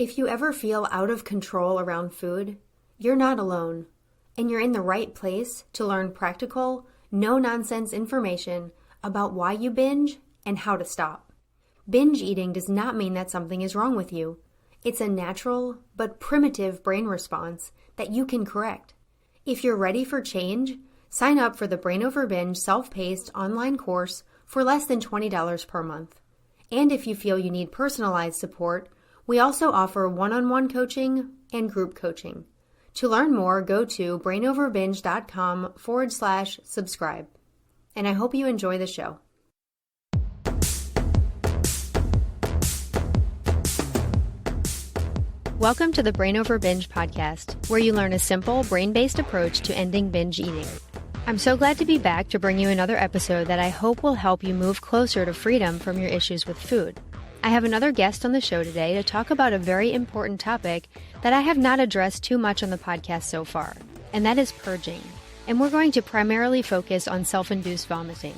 If you ever feel out of control around food, you're not alone, and you're in the right place to learn practical, no-nonsense information about why you binge and how to stop. Binge eating does not mean that something is wrong with you. It's a natural but primitive brain response that you can correct. If you're ready for change, sign up for the Brain Over Binge self-paced online course for less than $20 per month. And if you feel you need personalized support, we also offer one-on-one coaching and group coaching. To learn more, go to brainoverbinge.com/subscribe. And I hope you enjoy the show. Welcome to the Brain Over Binge podcast, where you learn a simple, brain-based approach to ending binge eating. I'm so glad to be back to bring you another episode that I hope will help you move closer to freedom from your issues with food. I have another guest on the show today to talk about a very important topic that I have not addressed too much on the podcast so far, and that is purging. And we're going to primarily focus on self-induced vomiting.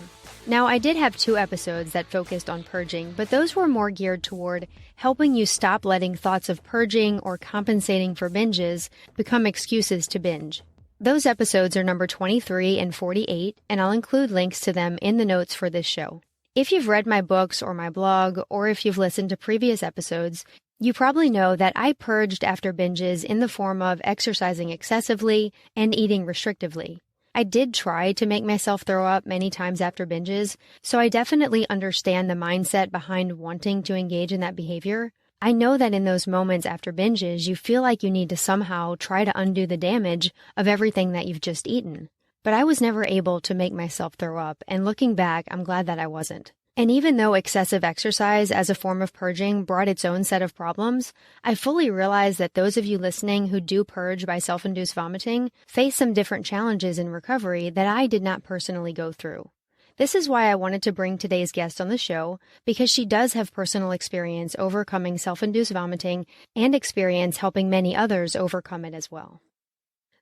Now, I did have 2 episodes that focused on purging, but those were more geared toward helping you stop letting thoughts of purging or compensating for binges become excuses to binge. Those episodes are number 23 and 48, and I'll include links to them in the notes for this show. If you've read my books or my blog, or if you've listened to previous episodes, you probably know that I purged after binges in the form of exercising excessively and eating restrictively. I did try to make myself throw up many times after binges, so I definitely understand the mindset behind wanting to engage in that behavior. I know that in those moments after binges, you feel like you need to somehow try to undo the damage of everything that you've just eaten. But I was never able to make myself throw up, and looking back, I'm glad that I wasn't. And even though excessive exercise as a form of purging brought its own set of problems, I fully realize that those of you listening who do purge by self-induced vomiting face some different challenges in recovery that I did not personally go through. This is why I wanted to bring today's guest on the show, because she does have personal experience overcoming self-induced vomiting and experience helping many others overcome it as well.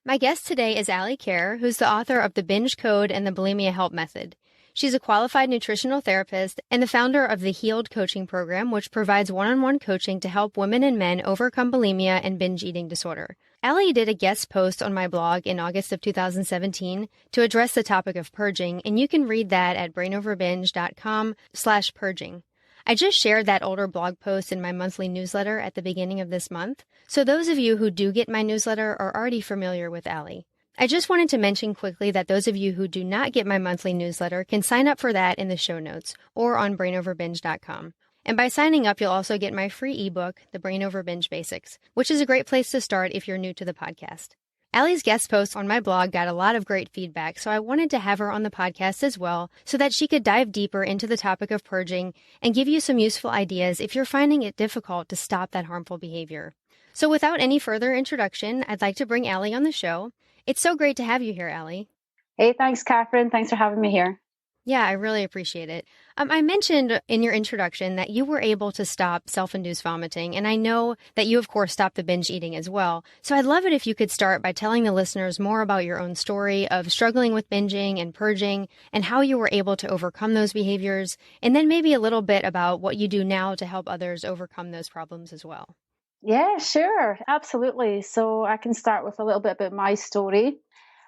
My guest today is Ali Kerr, who's the author of The Binge Code and the Bulimia Help Method. She's a qualified nutritional therapist and the founder of the Healed Coaching Program, which provides one-on-one coaching to help women and men overcome bulimia and binge eating disorder. Ali did a guest post on my blog in August of 2017 to address the topic of purging, and you can read that at brainoverbinge.com/purging. I just shared that older blog post in my monthly newsletter at the beginning of this month, so those of you who do get my newsletter are already familiar with Ali. I just wanted to mention quickly that those of you who do not get my monthly newsletter can sign up for that in the show notes or on brainoverbinge.com. And by signing up, you'll also get my free ebook, The Brain Over Binge Basics, which is a great place to start if you're new to the podcast. Ali's guest post on my blog got a lot of great feedback, so I wanted to have her on the podcast as well so that she could dive deeper into the topic of purging and give you some useful ideas if you're finding it difficult to stop that harmful behavior. So without any further introduction, I'd like to bring Ali on the show. It's so great to have you here, Ali. Hey, thanks, Kathryn. Thanks for having me here. Yeah, I really appreciate it. I mentioned in your introduction that you were able to stop self-induced vomiting, and I know that you, of course, stopped the binge eating as well. So I'd love it if you could start by telling the listeners more about your own story of struggling with binging and purging and how you were able to overcome those behaviors, and then maybe a little bit about what you do now to help others overcome those problems as well. Yeah, sure. Absolutely. So I can start with a little bit about my story.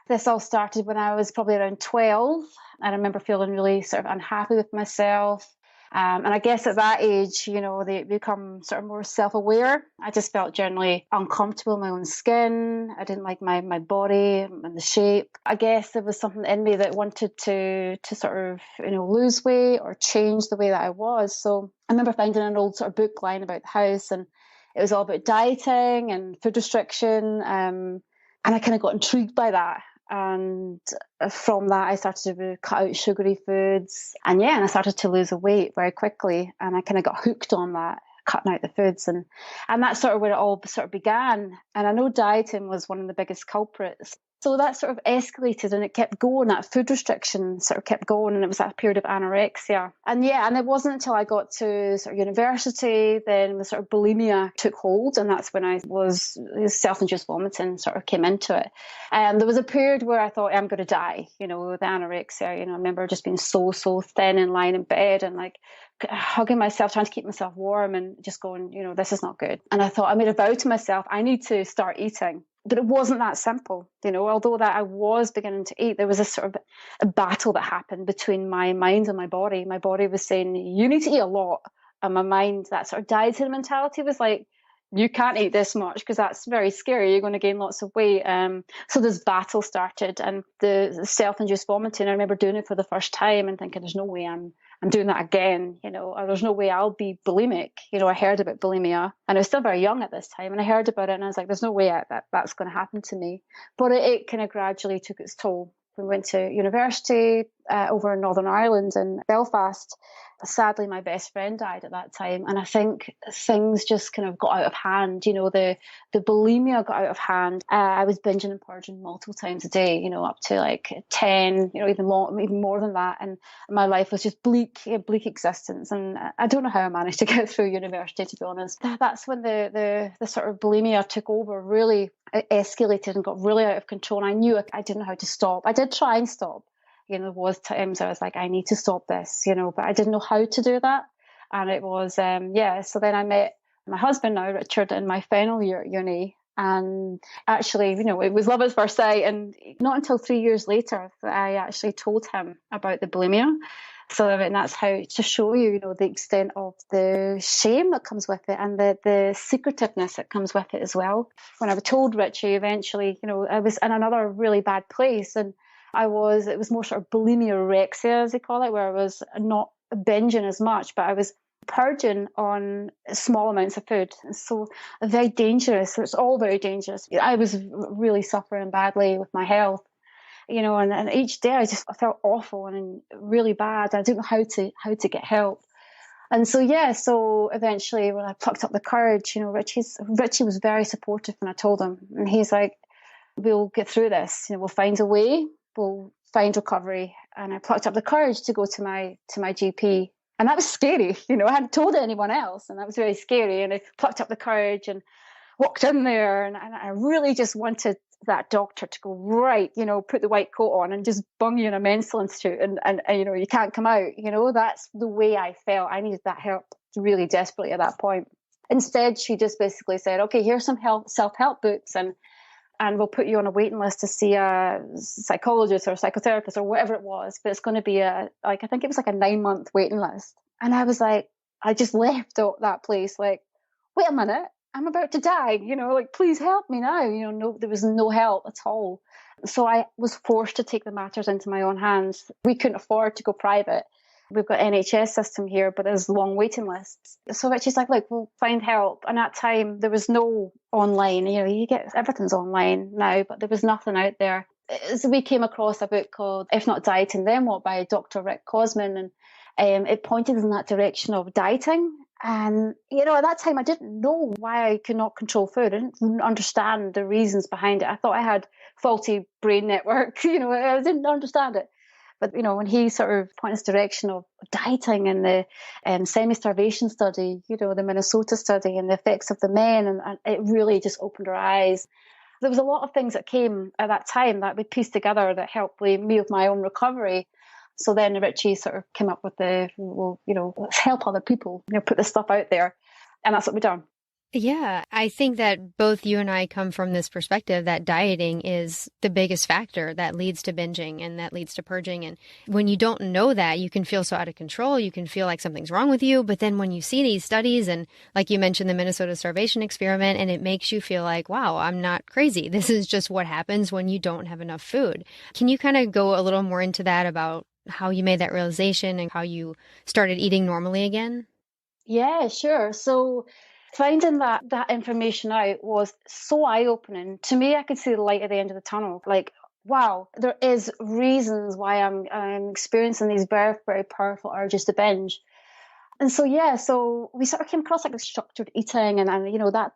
This all started when I was probably around 12. I remember feeling really sort of unhappy with myself. And I guess at that age, they become sort of more self-aware. I just felt generally uncomfortable in my own skin. I didn't like my body and the shape. I guess there was something in me that wanted to sort of, lose weight or change the way that I was. So I remember finding an old sort of book lying about the house, and it was all about dieting and food restriction. And I kind of got intrigued by that. And from that, I started to cut out sugary foods. And I started to lose weight very quickly. And I kind of got hooked on that, cutting out the foods. And that's sort of where it all sort of began. And I know dieting was one of the biggest culprits. So that sort of escalated and it kept going. That food restriction sort of kept going, and it was that period of anorexia. And it wasn't until I got to sort of university, then the sort of bulimia took hold, and that's when I was self-induced vomiting sort of came into it. And there was a period where I thought, I'm going to die, with anorexia. I remember just being so thin and lying in bed and like hugging myself, trying to keep myself warm and just going, this is not good. And I thought, I made a vow to myself, I need to start eating. But it wasn't that simple, although that I was beginning to eat, there was a sort of a battle that happened between my mind and my body. My body was saying, you need to eat a lot. And my mind, that sort of dieting mentality was like, you can't eat this much because that's very scary. You're going to gain lots of weight. So this battle started, and the self-induced vomiting, I remember doing it for the first time and thinking, there's no way I'm doing that again, or there's no way I'll be bulimic. I heard about bulimia, and I was still very young at this time, and I heard about it and I was like, there's no way that's going to happen to me. But it kind of gradually took its toll. We went to university over in Northern Ireland in Belfast. Sadly, my best friend died at that time. And I think things just kind of got out of hand. The bulimia got out of hand. I was binging and purging multiple times a day, up to like 10, even more than that. And my life was just bleak existence. And I don't know how I managed to get through university, to be honest. That's when the sort of bulimia took over, really escalated and got really out of control. And I knew I didn't know how to stop. I did try and stop. There was times I was like, I need to stop this, but I didn't know how to do that. And it was, so then I met my husband now, Richard, in my final year at uni. And actually, it was love at first sight. And not until 3 years later that I actually told him about the bulimia. So, and that's how, to show you, the extent of the shame that comes with it and the secretiveness that comes with it as well. When I told Richie, eventually, I was in another really bad place, and it was more sort of bulimia orexia, as they call it, where I was not binging as much, but I was purging on small amounts of food. So very dangerous. It's all very dangerous. I was really suffering badly with my health, and each day I felt awful and really bad. I didn't know how to get help. And so eventually when I plucked up the courage, Richie was very supportive when I told him. And he's like, we'll get through this, we'll find a way. We'll find recovery. And I plucked up the courage to go to my GP. And that was scary. I hadn't told anyone else. And that was very scary. And I plucked up the courage and walked in there. And I really just wanted that doctor to go, right, put the white coat on and just bung you in a mental institute. And you can't come out. That's the way I felt. I needed that help really desperately at that point. Instead, she just basically said, okay, here's some self-help books, and we'll put you on a waiting list to see a psychologist or a psychotherapist or whatever it was. But it's going to be I think it was like a 9-month waiting list. And I was like, I just left that place like, wait a minute, I'm about to die, please help me now. No, there was no help at all. So I was forced to take the matters into my own hands. We couldn't afford to go private. We've got NHS system here, but there's long waiting lists. So Richie's like, look, we'll find help. And at that time, there was no online. You get everything's online now, but there was nothing out there. So we came across a book called If Not Dieting, Then What by Dr. Rick Cosman. And it pointed in that direction of dieting. And, at that time, I didn't know why I could not control food. I didn't understand the reasons behind it. I thought I had faulty brain network. I didn't understand it. But, when he sort of pointed this direction of dieting and the semi-starvation study, the Minnesota study and the effects of the men, and it really just opened our eyes. There was a lot of things that came at that time that we pieced together that helped me with my own recovery. So then Richie sort of came up with let's help other people, put this stuff out there. And that's what we've done. Yeah, I think that both you and I come from this perspective that dieting is the biggest factor that leads to binging and that leads to purging. And when you don't know that, you can feel so out of control. You can feel like something's wrong with you. But then when you see these studies and like you mentioned, the Minnesota starvation experiment, and it makes you feel like, wow, I'm not crazy. This is just what happens when you don't have enough food. Can you kind of go a little more into that about how you made that realization and how you started eating normally again? Yeah, sure. So finding that information out was so eye-opening. To me, I could see the light at the end of the tunnel. Like, wow, there is reasons why I'm experiencing these very, very powerful urges to binge. And so we sort of came across like the structured eating, and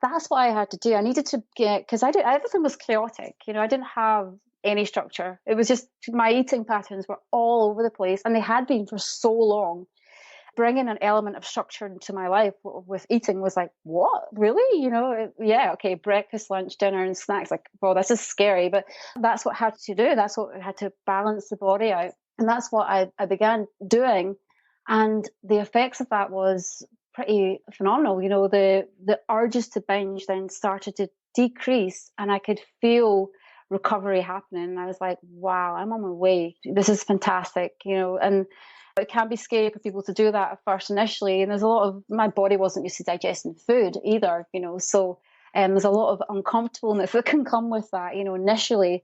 that's what I had to do. I needed to get, because everything was chaotic. I didn't have any structure. It was just my eating patterns were all over the place, and they had been for so long. Bringing an element of structure into my life with eating was like, what? Really? Yeah, okay, breakfast, lunch, dinner, and snacks. Like, well, this is scary, but that's what I had to do. That's what I had to balance the body out. And that's what I began doing. And the effects of that was pretty phenomenal. The urges to binge then started to decrease, and I could feel recovery happening. And I was like, wow, I'm on my way. This is fantastic, and it can be scary for people to do that at first initially. And there's a lot of, my body wasn't used to digesting food either, so there's a lot of uncomfortableness that can come with that, initially.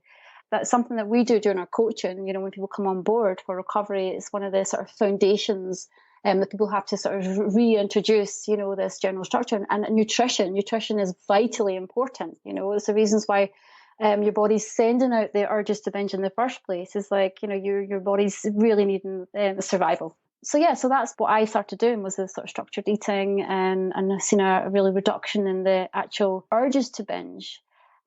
That's something that we do during our coaching. When people come on board for recovery, it's one of the sort of foundations that people have to sort of reintroduce, this general structure. And nutrition is vitally important. It's the reasons why your body's sending out the urges to binge in the first place. Is like, your body's really needing the survival. So that's what I started doing, was this sort of structured eating, and I've seen a really reduction in the actual urges to binge.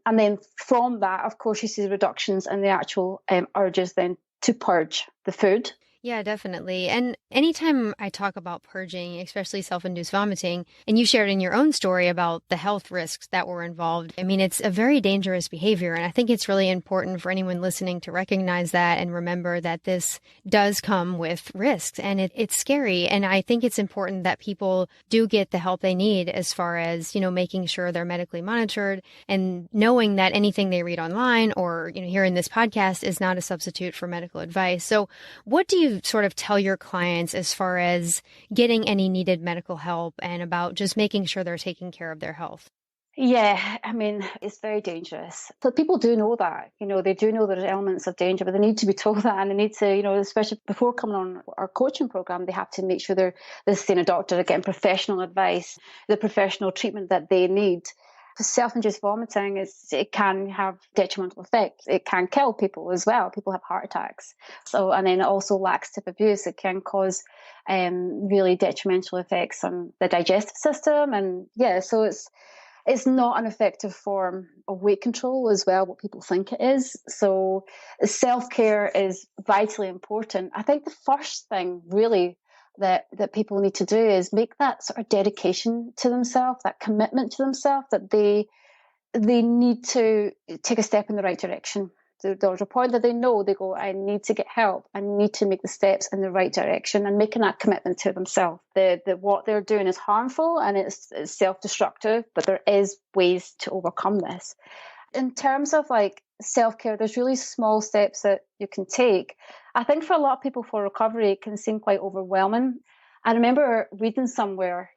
And then from that, of course, you see the reductions in the actual urges then to purge the food. Yeah, definitely. And anytime I talk about purging, especially self-induced vomiting, and you shared in your own story about the health risks that were involved, I mean, it's a very dangerous behavior. And I think it's really important for anyone listening to recognize that and remember that this does come with risks, and it's scary. And I think it's important that people do get the help they need, as far as, making sure they're medically monitored and knowing that anything they read online or, here in this podcast is not a substitute for medical advice. So what do you sort of tell your clients as far as getting any needed medical help and about just making sure they're taking care of their health? Yeah, I mean, it's very dangerous. So people do know that, they do know there's elements of danger, but they need to be told that, and they need to, especially before coming on our coaching program, they have to make sure they're seeing a doctor, they're getting professional advice, the professional treatment that they need. Self-induced vomiting, it can have detrimental effects. It can kill people as well. People have heart attacks. And then also laxative abuse. It can cause really detrimental effects on the digestive system. And so it's not an effective form of weight control as well, what people think it is. So self-care is vitally important. I think the first thing really that people need to do is make that sort of dedication to themselves, that commitment to themselves, that they need to take a step in the right direction. There's a point that they know, they go, I need to get help. I need to make the steps in the right direction, and making that commitment to themselves. What they're doing is harmful and it's self-destructive, but there is ways to overcome this. In terms of like self-care, there's really small steps that you can take. I think for a lot of people, for recovery, it can seem quite overwhelming. I remember reading somewhere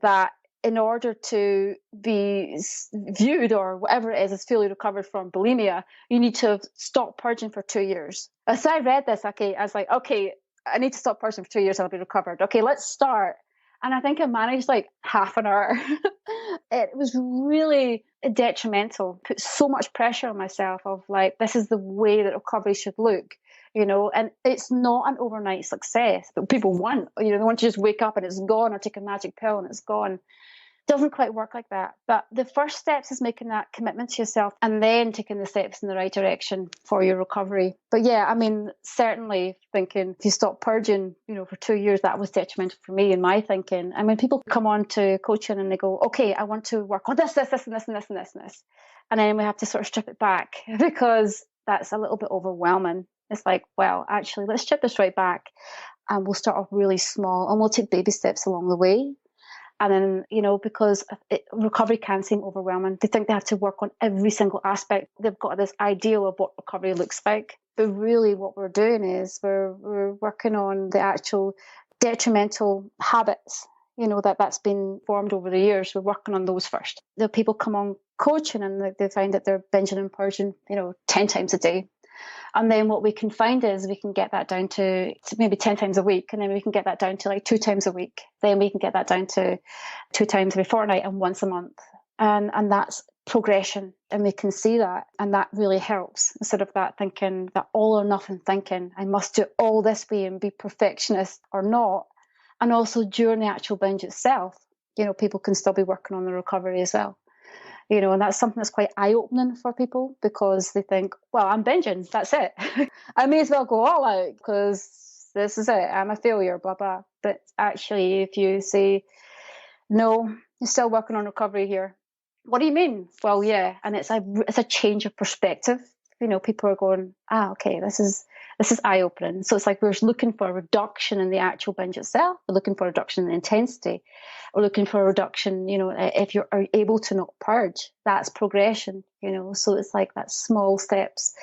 that in order to be viewed or whatever it is as fully recovered from bulimia, you need to have stopped purging for 2 years. As I read this, I was like, okay, I need to stop purging for 2 years, I'll be recovered. Okay, let's start. And I think I managed like half an hour. It was really detrimental, put so much pressure on myself of like, this is the way that recovery should look, and it's not an overnight success, but people want, they want to just wake up and it's gone, or take a magic pill and it's gone. Doesn't quite work like that. But the first steps is making that commitment to yourself, and then taking the steps in the right direction for your recovery. But yeah, I mean, certainly thinking if you stop purging, for 2 years, that was detrimental for me in my thinking. And when people come on to coaching and they go, okay, I want to work on this, and this, and this, and this, and this, and this. And then we have to sort of strip it back because that's a little bit overwhelming. It's like, well, actually, let's strip this right back, and we'll start off really small, and we'll take baby steps along the way. And then, because recovery can seem overwhelming. They think they have to work on every single aspect. They've got this ideal of what recovery looks like. But really what we're doing is we're working on the actual detrimental habits, that's been formed over the years. We're working on those first. The people come on coaching and they find that they're binging and purging, 10 times a day. And then what we can find is we can get that down to maybe 10 times a week. And then we can get that down to like 2 times a week. Then we can get that down to 2 times every fortnight and once a month. And that's progression. And we can see that. And that really helps, instead of that thinking, that all or nothing thinking, I must do all this way and be perfectionist or not. And also during the actual binge itself, people can still be working on the recovery as well. And that's something that's quite eye-opening for people, because they think, well, I'm binging, that's it. I may as well go all out because this is it, I'm a failure, blah, blah. But actually, if you say, no, you're still working on recovery here. What do you mean? Well, yeah, and it's a change of perspective. people are going, okay, this is eye-opening. So it's like we're looking for a reduction in the actual binge itself. We're looking for a reduction in the intensity. We're looking for a reduction, if you're able to not purge, that's progression, So it's like that small steps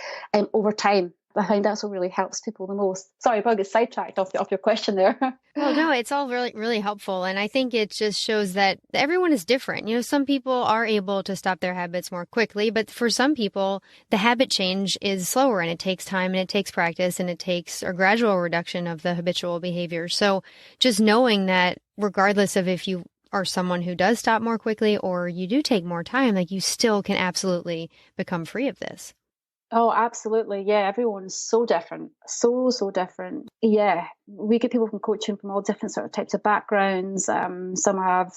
over time. I think that's what really helps people the most. Sorry, if I get sidetracked off your question there. Well, no, it's all really, really helpful. And I think it just shows that everyone is different. Some people are able to stop their habits more quickly, but for some people, the habit change is slower and it takes time and it takes practice and it takes a gradual reduction of the habitual behavior. So just knowing that regardless of if you are someone who does stop more quickly or you do take more time, like you still can absolutely become free of this. Oh, absolutely. Yeah, everyone's so different. So, so different. Yeah, we get people from coaching from all different sort of types of backgrounds. Some have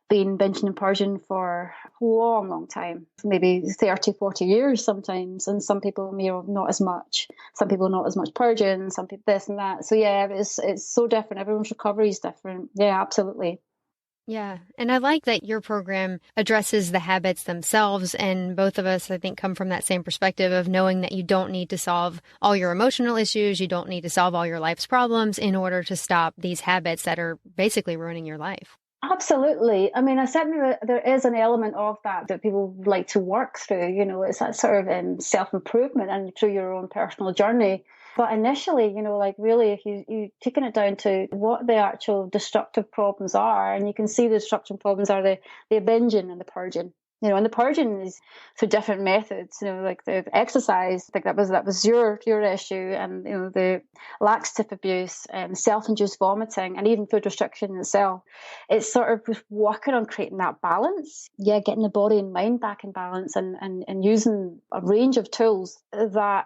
been binging and purging for a long, long time, maybe 30, 40 years sometimes. And some people, not as much. Some people not as much purging, some people this and that. So yeah, it's so different. Everyone's recovery is different. Yeah, absolutely. Yeah. And I like that your program addresses the habits themselves. And both of us, I think, come from that same perspective of knowing that you don't need to solve all your emotional issues. You don't need to solve all your life's problems in order to stop these habits that are basically ruining your life. Absolutely. I mean, I certainly there is an element of that people like to work through. It's that sort of self-improvement and through your own personal journey. But initially, like really, if you taking it down to what the actual destructive problems are, and you can see the destructive problems are the binging and the purging. And the purging is through different methods, like the exercise, like that was your issue, and the laxative abuse and self-induced vomiting and even food restriction itself. It's sort of just working on creating that balance. Yeah, getting the body and mind back in balance and using a range of tools that,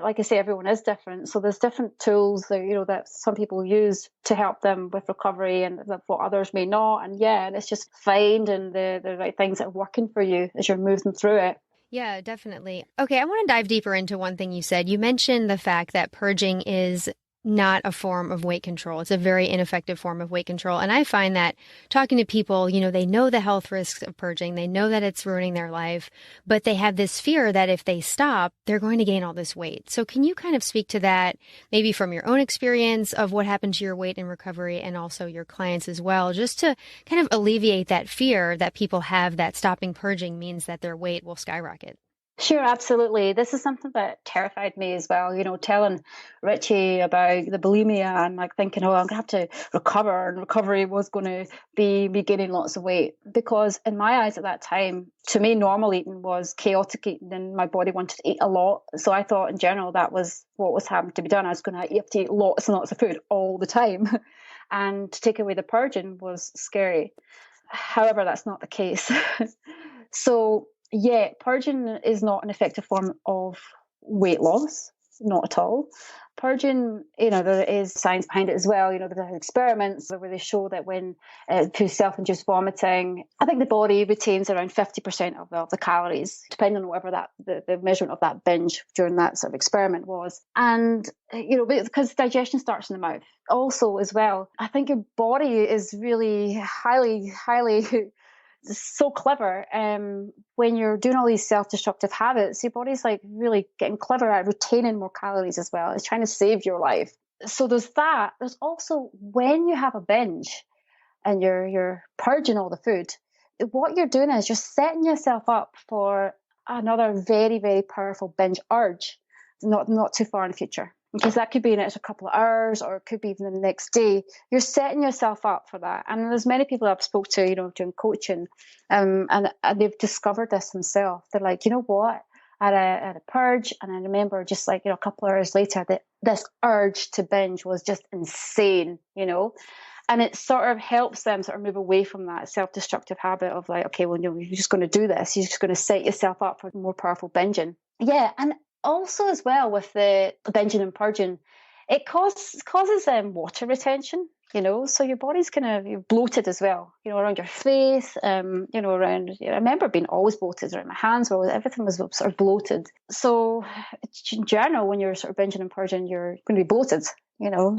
like I say, everyone is different. So there's different tools that, that some people use to help them with recovery and what others may not. And yeah, and it's just finding the right things that are working for you as you're moving through it. Yeah, definitely. Okay, I want to dive deeper into one thing you said. You mentioned the fact that purging is not a form of weight control. It's a very ineffective form of weight control. And I find that talking to people, they know the health risks of purging. They know that it's ruining their life, but they have this fear that if they stop, they're going to gain all this weight. So can you kind of speak to that, maybe from your own experience of what happened to your weight in recovery and also your clients as well, just to kind of alleviate that fear that people have that stopping purging means that their weight will skyrocket? Sure, absolutely. This is something that terrified me as well. Telling Richie about the bulimia and like thinking, oh, I'm going to have to recover, and recovery was going to be me gaining lots of weight. Because in my eyes at that time, to me, normal eating was chaotic eating, and my body wanted to eat a lot. So I thought in general that was what was having to be done. I was going to have to eat lots and lots of food all the time. And to take away the purging was scary. However, that's not the case. So yeah, purging is not an effective form of weight loss, not at all. Purging, there is science behind it as well. There are experiments where they show that when through self-induced vomiting, I think the body retains around 50% of the calories, depending on whatever the measurement of that binge during that sort of experiment was. And, because digestion starts in the mouth. Also, as well, I think your body is really highly so clever. When you're doing all these self-destructive habits, your body's like really getting clever at retaining more calories as well. It's trying to save your life. So there's that. There's also when you have a binge and you're purging all the food, what you're doing is you're setting yourself up for another very, very powerful binge urge, not too far in the future. Because that could be in a couple of hours, or it could be even the next day. You're setting yourself up for that. And there's many people I've spoke to, doing coaching, and they've discovered this themselves. They're like, you know what? I had a purge, and I remember just like, a couple of hours later, that this urge to binge was just insane, And it sort of helps them sort of move away from that self-destructive habit of like, okay, well, you're just going to do this. You're just going to set yourself up for more powerful binging. Yeah, and also as well with the binging and purging, it causes water retention, so your body's kind of bloated as well, around your face, around, I remember being always bloated around my hands, where everything was sort of bloated. So in general, when you're sort of binging and purging, you're going to be bloated,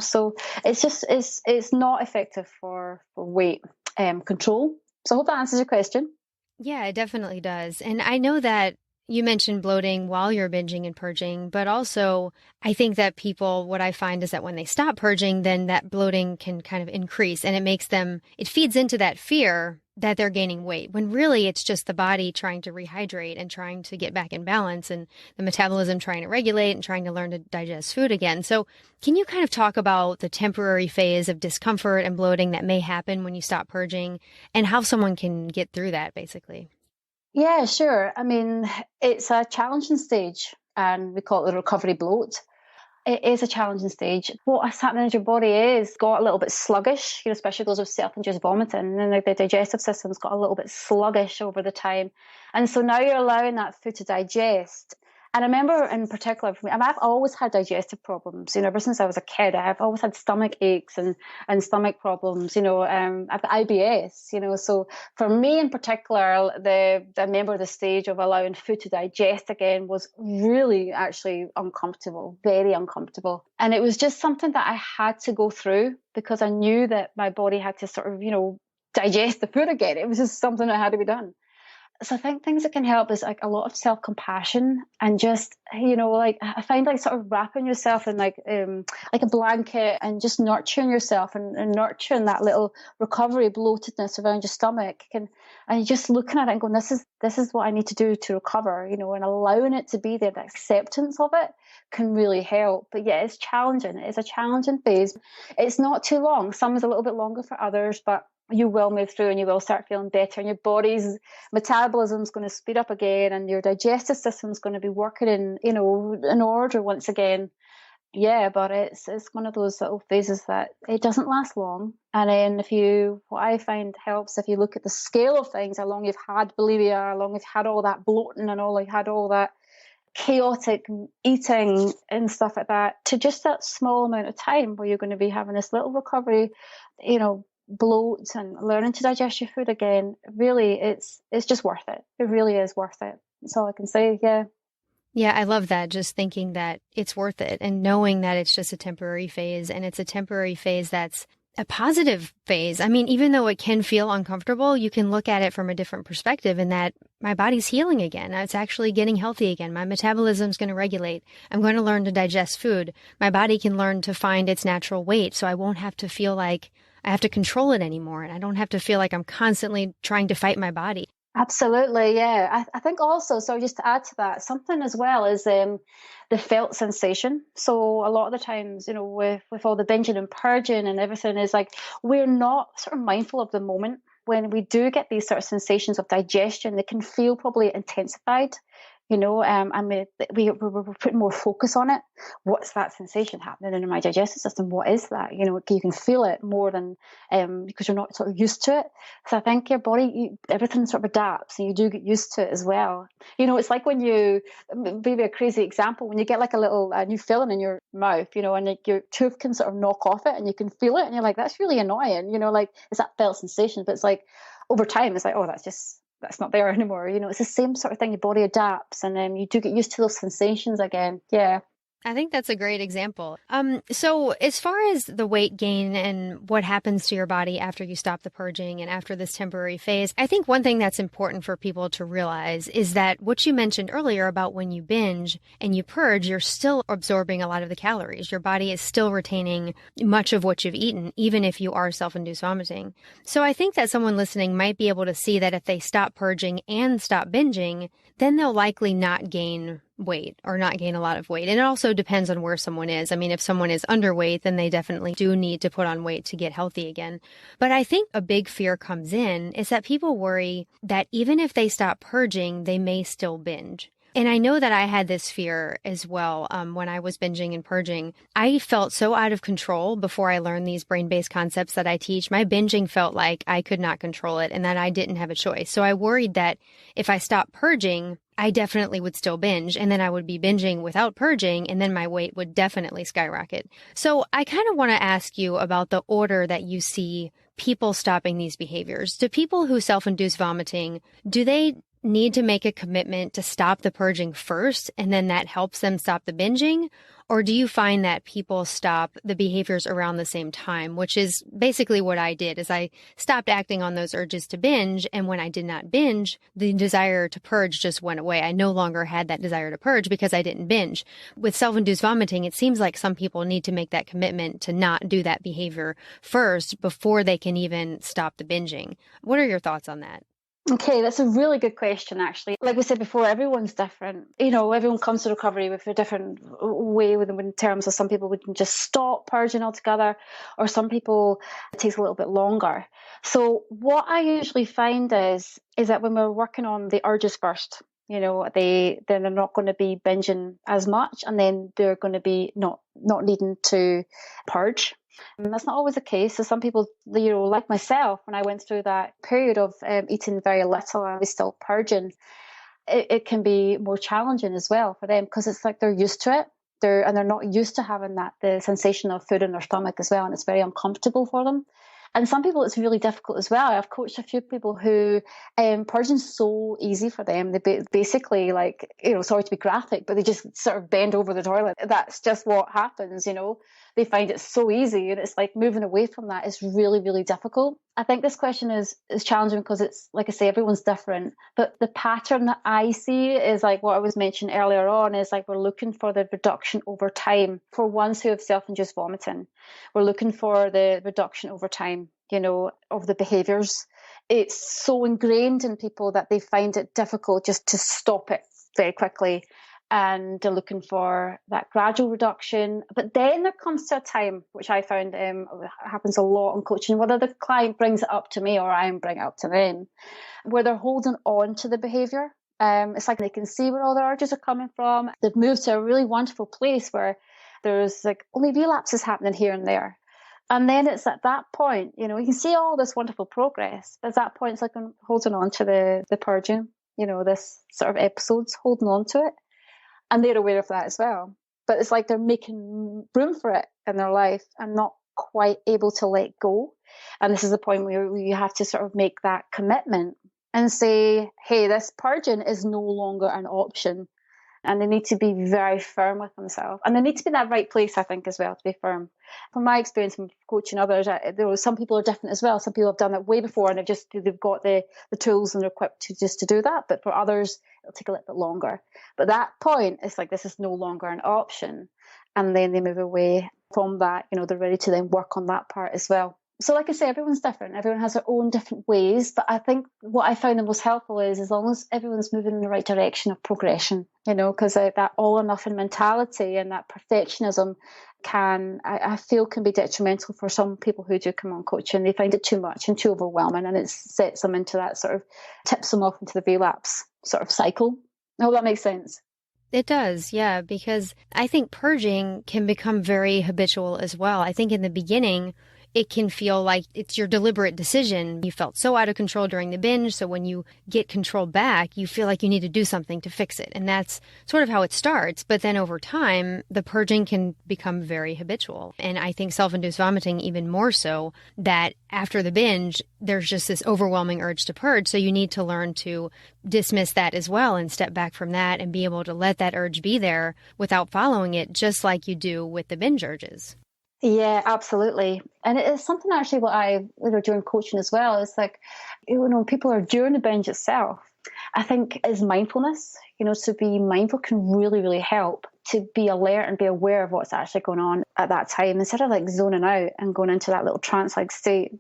so it's just, it's not effective for weight control. So I hope that answers your question. Yeah, it definitely does. And I know that you mentioned bloating while you're binging and purging, but also I think that what I find is that when they stop purging, then that bloating can kind of increase and it feeds into that fear that they're gaining weight, when really it's just the body trying to rehydrate and trying to get back in balance, and the metabolism trying to regulate and trying to learn to digest food again. So can you kind of talk about the temporary phase of discomfort and bloating that may happen when you stop purging, and how someone can get through that, basically? Yeah, sure. I mean, it's a challenging stage, and we call it the recovery bloat. It is a challenging stage. What's happening in your body is got a little bit sluggish, especially those with self-induced vomiting, and then the digestive system's got a little bit sluggish over the time. And so now you're allowing that food to digest. And I remember in particular, for me, I've always had digestive problems, ever since I was a kid. I've always had stomach aches and stomach problems, I've got IBS, so for me in particular, I remember the stage of allowing food to digest again was really actually uncomfortable, very uncomfortable. And it was just something that I had to go through because I knew that my body had to sort of, digest the food again. It was just something that had to be done. So I think things that can help is like a lot of self-compassion, and just, I find like sort of wrapping yourself in like a blanket and just nurturing yourself and nurturing that little recovery bloatedness around your stomach, and you're just looking at it and going, this is what I need to do to recover, and allowing it to be there. The acceptance of it can really help. But yeah, it's challenging. It's a challenging phase. It's not too long. Some is a little bit longer for others, but you will move through and you will start feeling better, and your body's metabolism is going to speed up again, and your digestive system is going to be working in order once again. Yeah, but it's one of those little phases that it doesn't last long. And then what I find helps, if you look at the scale of things, how long you've had bulimia, how long you've had all that bloating and all that chaotic eating and stuff like that, to just that small amount of time where you're going to be having this little recovery, bloat and learning to digest your food again, really it's just worth it. It really is worth it. That's all I can say. Yeah, I love that. Just thinking that it's worth it, and knowing that it's just a temporary phase, and it's a temporary phase that's a positive phase. I mean, even though it can feel uncomfortable, you can look at it from a different perspective, in that my body's healing again. It's actually getting healthy again. My metabolism's going to regulate. I'm going to learn to digest food. My body can learn to find its natural weight, so I won't have to feel like I have to control it anymore, and I don't have to feel like I'm constantly trying to fight my body. Absolutely, yeah. I think also, so just to add to that, something as well is the felt sensation. So a lot of the times, with all the binging and purging and everything, is like we're not sort of mindful of the moment. When we do get these sort of sensations of digestion, they can feel probably intensified. And we're putting more focus on it. What's that sensation happening in my digestive system? What is that? You can feel it more than because you're not sort of used to it. So I think your body, everything sort of adapts, and you do get used to it as well. It's like when maybe a crazy example, when you get like a little new filling in your mouth, and your tooth can sort of knock off it, and you can feel it, and you're like, that's really annoying. Like it's that felt sensation, but it's like over time, it's like, oh, that's not there anymore. It's the same sort of thing. Your body adapts, and then you do get used to those sensations again. Yeah. I think that's a great example. So as far as the weight gain and what happens to your body after you stop the purging and after this temporary phase, I think one thing that's important for people to realize is that what you mentioned earlier about when you binge and you purge, you're still absorbing a lot of the calories. Your body is still retaining much of what you've eaten, even if you are self-induced vomiting. So I think that someone listening might be able to see that if they stop purging and stop binging, then they'll likely not gain weight or not gain a lot of weight. And it also depends on where someone is. I mean, if someone is underweight, then they definitely do need to put on weight to get healthy again. But I think a big fear comes in is that people worry that even if they stop purging, they may still binge. And I know that I had this fear as well when I was binging and purging. I felt so out of control before I learned these brain-based concepts that I teach. My binging felt like I could not control it and that I didn't have a choice. So I worried that if I stopped purging, I definitely would still binge, and then I would be binging without purging, and then my weight would definitely skyrocket. So I kind of want to ask you about the order that you see people stopping these behaviors. Do people who self-induce vomiting, do they need to make a commitment to stop the purging first, and then that helps them stop the binging? Or do you find that people stop the behaviors around the same time, which is basically what I did, is I stopped acting on those urges to binge. And when I did not binge, the desire to purge just went away. I no longer had that desire to purge because I didn't binge. With self-induced vomiting, it seems like some people need to make that commitment to not do that behavior first before they can even stop the binging. What are your thoughts on that? Okay, that's a really good question, actually. Like we said before, everyone's different. Everyone comes to recovery with a different way in terms of some people would just stop purging altogether, or some people it takes a little bit longer. So what I usually find is that when we're working on the urges first, they're not going to be binging as much, and then they're going to be not needing to purge. And that's not always the case. So some people, like myself, when I went through that period of eating very little, I was still purging. It can be more challenging as well for them because it's like they're used to it. They're not used to having the sensation of food in their stomach as well, and it's very uncomfortable for them. And some people, it's really difficult as well. I've coached a few people who purging's so easy for them. They basically, like, sorry to be graphic, but they just sort of bend over the toilet. That's just what happens, They find it so easy, and it's like moving away from that is really, really difficult. I think this question is challenging because it's, like I say, everyone's different. But the pattern that I see is like what I was mentioning earlier on, is like we're looking for the reduction over time. For ones who have self-induced vomiting, we're looking for the reduction over time, of the behaviours. It's so ingrained in people that they find it difficult just to stop it very quickly. And they're looking for that gradual reduction. But then there comes to a time, which I found happens a lot in coaching, whether the client brings it up to me or I bring it up to them, where they're holding on to the behaviour. It's like they can see where all their urges are coming from. They've moved to a really wonderful place where there's like only relapses happening here and there. And then it's at that point, you can see all this wonderful progress. At that point, it's like I'm holding on to the purging, this sort of episodes, holding on to it. And they're aware of that as well. But it's like they're making room for it in their life and not quite able to let go. And this is the point where you have to sort of make that commitment and say, hey, this purging is no longer an option. And they need to be very firm with themselves. And they need to be in that right place, I think, as well, to be firm. From my experience from coaching others, some people are different as well. Some people have done it way before and they've got the tools and they're equipped to do that. But for others, it'll take a little bit longer. But that point, it's like this is no longer an option. And then they move away from that. They're ready to then work on that part as well. So like I say, everyone's different. Everyone has their own different ways. But I think what I found the most helpful is as long as everyone's moving in the right direction of progression, because that all or nothing mentality and that perfectionism I feel can be detrimental for some people who do come on coaching. They find it too much and too overwhelming, and it sets them into that sort of, tips them off into the relapse sort of cycle. I hope that makes sense. It does, yeah, because I think purging can become very habitual as well. I think in the beginning, it can feel like it's your deliberate decision. You felt so out of control during the binge, so when you get control back, you feel like you need to do something to fix it. And that's sort of how it starts. But then over time, the purging can become very habitual. And I think self-induced vomiting even more so, that after the binge, there's just this overwhelming urge to purge. So you need to learn to dismiss that as well and step back from that and be able to let that urge be there without following it, just like you do with the binge urges. Yeah, absolutely. And it is something actually what I during coaching as well. It's like, people are during the binge itself. I think is mindfulness, to be mindful can really, really help to be alert and be aware of what's actually going on at that time instead of like zoning out and going into that little trance-like state.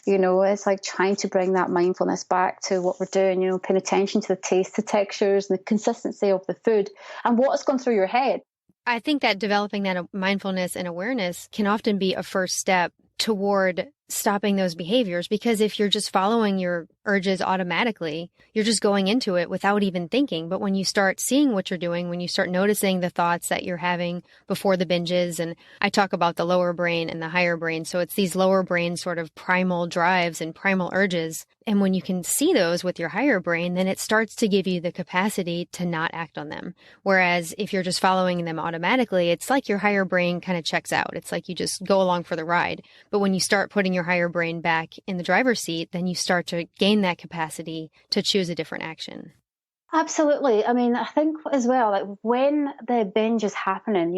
It's like trying to bring that mindfulness back to what we're doing, paying attention to the taste, the textures, and the consistency of the food and what's gone through your head. I think that developing that mindfulness and awareness can often be a first step toward stopping those behaviors, because if you're just following your urges automatically, you're just going into it without even thinking. But when you start seeing what you're doing, when you start noticing the thoughts that you're having before the binges, and I talk about the lower brain and the higher brain. So it's these lower brain sort of primal drives and primal urges. And when you can see those with your higher brain, then it starts to give you the capacity to not act on them. Whereas if you're just following them automatically, it's like your higher brain kind of checks out. It's like you just go along for the ride. But when you start putting your higher brain back in the driver's seat, then you start to gain that capacity to choose a different action. Absolutely. I mean, I think as well, like when the binge is happening,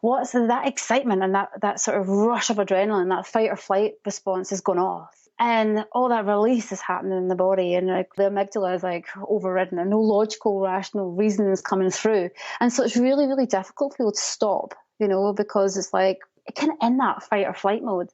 what's that excitement and that sort of rush of adrenaline, that fight or flight response is going off. And all that release is happening in the body, and like the amygdala is like overridden, and no logical, rational reason is coming through. And so it's really, really difficult for people to stop, because it's like kind of in that fight or flight mode.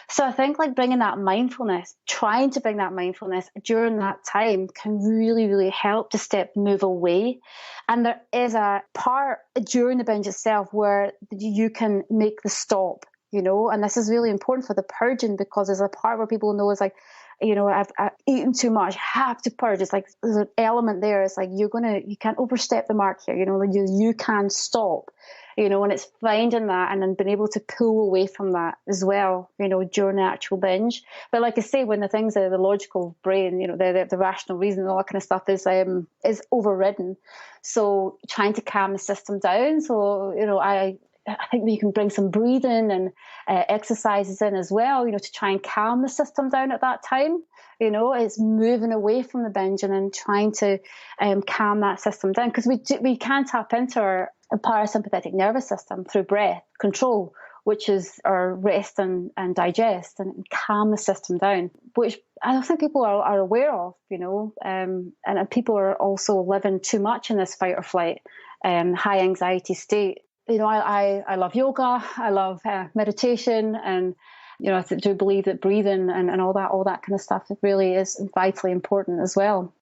So I think like bringing that mindfulness, trying to bring that mindfulness during that time can really, really help to move away. And there is a part during the binge itself where you can make the stop, and this is really important for the purging, because there's a part where people know is like, I've eaten too much, have to purge. It's like there's an element there. It's like you can't overstep the mark here. You can stop. And it's finding that and then being able to pull away from that as well, during the actual binge. But like I say, when the things are the logical brain, the rational reason and all that kind of stuff is overridden. So trying to calm the system down. So, I think that you can bring some breathing and exercises in as well, to try and calm the system down at that time. It's moving away from the binge and then trying to calm that system down, because we can tap into our parasympathetic nervous system through breath control, which is our rest and digest and calm the system down, which I don't think people are aware of, and people are also living too much in this fight or flight, high anxiety state. I love yoga, I love meditation, and I do believe that breathing and all that kind of stuff really is vitally important as well.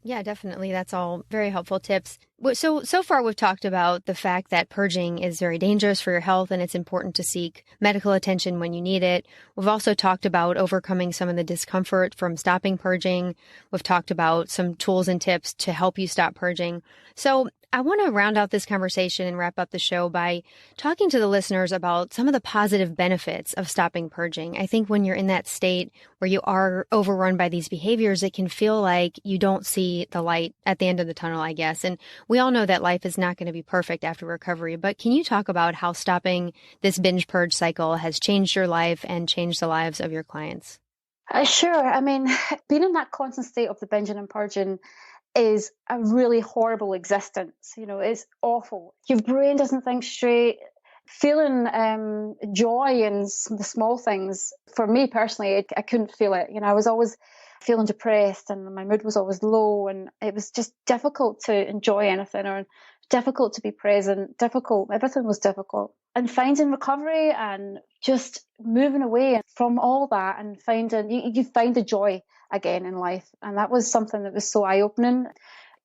Yeah, definitely. That's all very helpful tips. So far we've talked about the fact that purging is very dangerous for your health and it's important to seek medical attention when you need it. We've also talked about overcoming some of the discomfort from stopping purging. We've talked about some tools and tips to help you stop purging. So I want to round out this conversation and wrap up the show by talking to the listeners about some of the positive benefits of stopping purging. I think when you're in that state where you are overrun by these behaviors, it can feel like you don't see the light at the end of the tunnel, I guess. And we all know that life is not going to be perfect after recovery, but can you talk about how stopping this binge purge cycle has changed your life and changed the lives of your clients? Sure. I mean, being in that constant state of the binging and purging is a really horrible existence. It's awful. Your brain doesn't think straight. Feeling joy in the small things, for me personally, I couldn't feel it. I was always feeling depressed and my mood was always low, and it was just difficult to enjoy anything, or difficult to be present, difficult. Everything was difficult. And finding recovery and just moving away from all that and finding, you find the joy again in life. And that was something that was so eye-opening.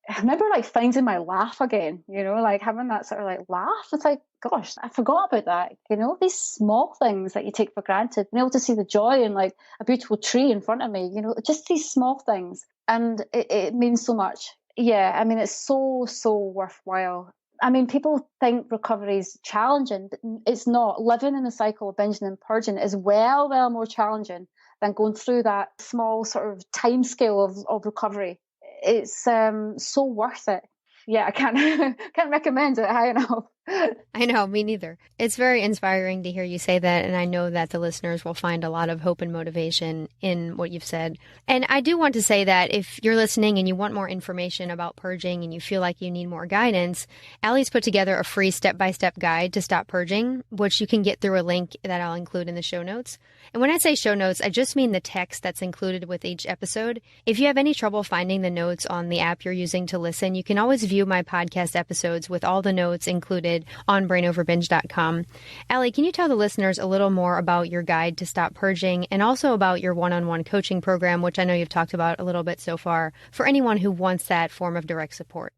I remember like finding my laugh again, like having that sort of like laugh. It's like, gosh, I forgot about that. These small things that you take for granted, being able to see the joy in like a beautiful tree in front of me, just these small things. And it means so much. Yeah, I mean, it's so, so worthwhile. I mean, people think recovery is challenging, but it's not. Living in a cycle of binging and purging is well more challenging than going through that small sort of time scale of recovery. It's so worth it. Yeah, I can't recommend it high enough. I know, me neither. It's very inspiring to hear you say that, and I know that the listeners will find a lot of hope and motivation in what you've said. And I do want to say that if you're listening and you want more information about purging and you feel like you need more guidance, Ali's put together a free step-by-step guide to stop purging, which you can get through a link that I'll include in the show notes. And when I say show notes, I just mean the text that's included with each episode. If you have any trouble finding the notes on the app you're using to listen, you can always view my podcast episodes with all the notes included on brainoverbinge.com. Ali, can you tell the listeners a little more about your guide to stop purging and also about your one-on-one coaching program, which I know you've talked about a little bit so far, for anyone who wants that form of direct support?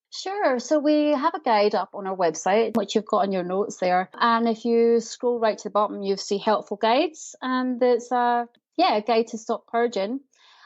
Sure. So we have a guide up on our website, which you've got in your notes there. And if you scroll right to the bottom, you see helpful guides. And it's a guide to stop purging.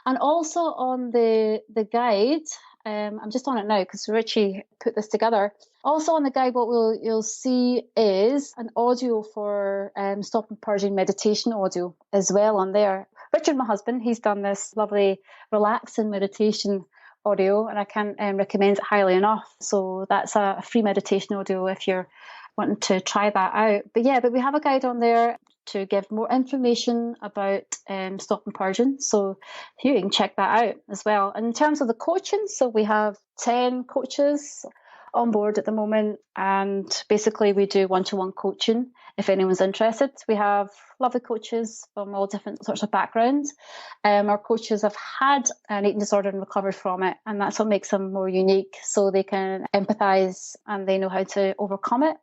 And also on the guide, I'm just on it now because Richie put this together. Also on the guide, what you'll see is an audio for stop and purging meditation audio as well on there. Richard, my husband, he's done this lovely relaxing meditation audio, and I can't recommend it highly enough. So that's a free meditation audio if you're wanting to try that out. But we have a guide on there. to give more information about stop and purging. So here you can check that out as well. And in terms of the coaching, so we have 10 coaches on board at the moment, and basically we do one-to-one coaching if anyone's interested. We have lovely coaches from all different sorts of backgrounds. Our coaches have had an eating disorder and recovered from it, and that's what makes them more unique, so they can empathise and they know how to overcome it.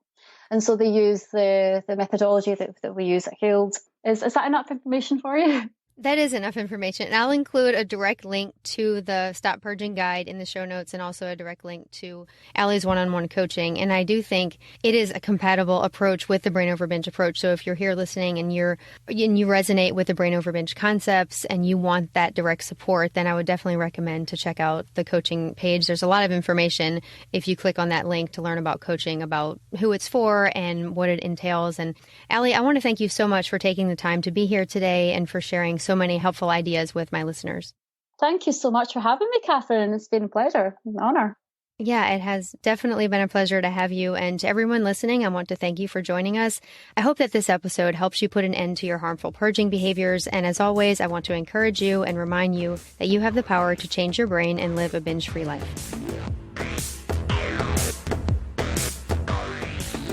And so they use the methodology that we use at Healed. Is that enough information for you? That is enough information. And I'll include a direct link to the Stop Purging guide in the show notes, and also a direct link to Ali's one-on-one coaching. And I do think it is a compatible approach with the Brain Over Binge approach. So if you're here listening and you resonate with the Brain Over Binge concepts and you want that direct support, then I would definitely recommend to check out the coaching page. There's a lot of information if you click on that link to learn about coaching, about who it's for and what it entails. And Ali, I want to thank you so much for taking the time to be here today and for sharing so many helpful ideas with my listeners. Thank you so much for having me, Kathryn. It's been a pleasure, an honor. Yeah, it has definitely been a pleasure to have you. And to everyone listening, I want to thank you for joining us. I hope that this episode helps you put an end to your harmful purging behaviors. And as always, I want to encourage you and remind you that you have the power to change your brain and live a binge-free life.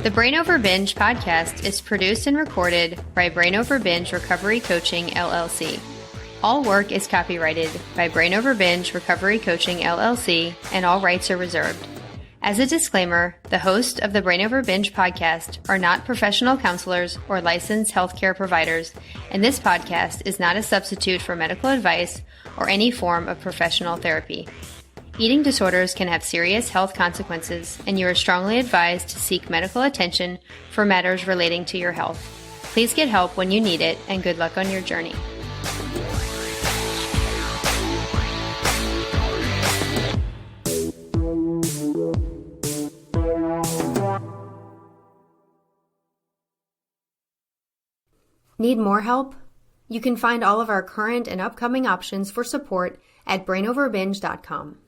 The Brain Over Binge podcast is produced and recorded by Brain Over Binge Recovery Coaching, LLC. All work is copyrighted by Brain Over Binge Recovery Coaching, LLC, and all rights are reserved. As a disclaimer, the hosts of the Brain Over Binge podcast are not professional counselors or licensed healthcare providers, and this podcast is not a substitute for medical advice or any form of professional therapy. Eating disorders can have serious health consequences, and you are strongly advised to seek medical attention for matters relating to your health. Please get help when you need it, and good luck on your journey. Need more help? You can find all of our current and upcoming options for support at brainoverbinge.com.